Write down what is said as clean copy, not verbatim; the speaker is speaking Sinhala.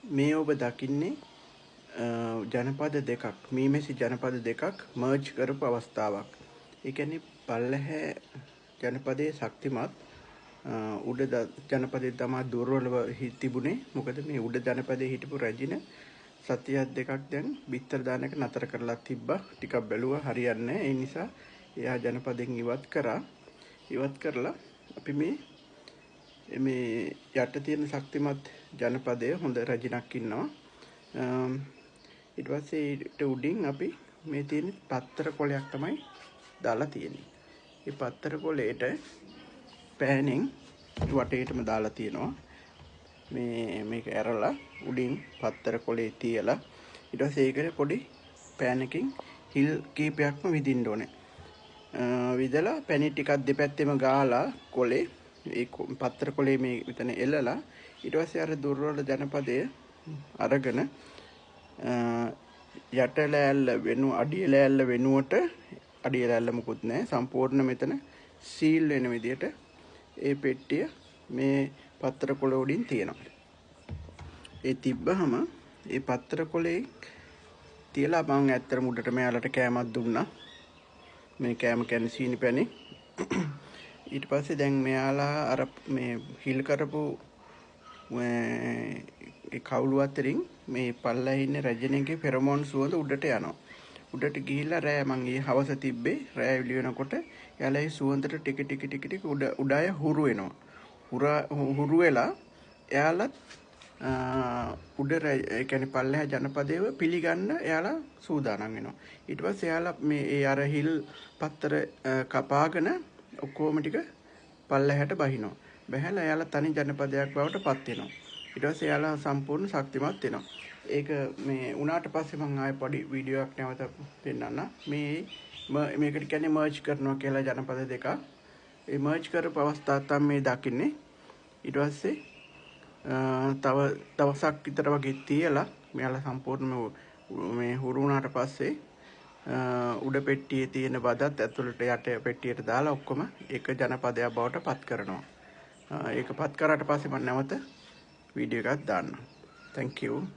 මේ ඔබ දකින්නේ ජනපද දෙකක් මීමැසි ජනපද දෙකක් මර්ජ් කරපු අවස්ථාවක්. ඒ කියන්නේ පල්ලෙහැ ජනපදයේ ශක්තිමත් උඩ ජනපදයේ තමයි දුර්වලව තිබුණේ. මොකද මේ උඩ ජනපදයේ හිටපු රැජින සතියක් දෙකක් දැන් බිත්තර දාන එක නතර කරලා තිබ්බා. ටිකක් බැලුවා හරියන්නේ නැහැ. ඒ නිසා එයා ජනපදයෙන් ඉවත් කරලා අපි මේ යට තියෙන ශක්තිමත් ජනපදයේ හොඳ රැජිනක් ඉන්නවා. ඊට පස්සේ ඊට උඩින් අපි මේ තියෙන පත්තර කොලයක් තමයි දාලා තියෙන්නේ. මේ පත්තර කොලේට පෑනෙන් වටේටම දාලා තියෙනවා. මේක ඇරලා උඩින් පත්තර කොලේ තියලා ඊට පස්සේ ඒකට පොඩි පෑන් එකකින් හිල් කීපයක්ම විදින්න ඕනේ. විදලා පැණි ටිකක් දෙපැත්තෙම ගාලා කොලේ ඒ පත්තර කොලේ මේ විතන එල්ලලා ඊට පස්සේ අර දුර්වල ජනපදයේ අරගෙන යට ලෑල්ල අඩිය ලෑල්ල වෙනුවට අඩිය ලෑල්ල මුකුත් නැහැ සම්පූර්ණ මෙතන සීල් වෙන විදියට ඒ පෙට්ටිය මේ පත්තර කොළ උඩින් තියෙනවා. ඒ තිබ්බහම ඒ පත්තර කොළේ තියලා මම ඇත්තටම උඩට මෙයාලට කෑමක් දුන්නා. මේ කෑම කියන්නේ සීනි පැණි. ඊට පස්සේ දැන් මෙයාලා අර මේ හිල් කරපු ඒ කවුළු අතරින් මේ පල්ලෙහි ඉන්න රැජිනේගේ ෆෙරමෝන් සුවඳ උඩට යනවා. උඩට ගිහිල්ලා රෑ මං ඊ හවස තිබ්බේ රෑ එළි වෙනකොට එයාලා ඒ සුවඳට ටික උඩය හුරු වෙනවා. හුරු වෙලා එයාලත් උඩ ඒ කියන්නේ පල්ලෙහා ජනපදයේව පිළිගන්න එයාලා සූදානම් වෙනවා. ඊට පස්සේ එයාලා මේ ඒ අර හිල් පත්තර කපාගෙන ඔක්කොම ටික පල්ලෙහාට බහිනවා. බහැලා එයාලා තනි ජනපදයක් බවට පත් වෙනවා. ඊට පස්සේ එයාලා සම්පූර්ණ ශක්තිමත් වෙනවා. ඒක මේ උනාට පස්සේ මම ආයෙ පොඩි වීඩියෝ එකක් නැවත පෙන්නන්න. මේකට කියන්නේ මර්ජ් කරනවා කියලා ජනපද දෙක. ඒ මර්ජ් කරපු අවස්ථාව තමයි මේ දකින්නේ. ඊට පස්සේ තව දවසක් විතර වගේ තියලා මෙයාලා සම්පූර්ණ මේ හුරු වුණාට පස්සේ උඩ පෙට්ටියේ තියෙන බදත් ඇතුළට යට පෙට්ටියට දාලා ඔක්කොම එක ජනපදයක් බවට පත් කරනවා. ඒක පත් කරාට පස්සේ මම නැවත වීඩියෝ එකක් දාන්නම්. Thank you.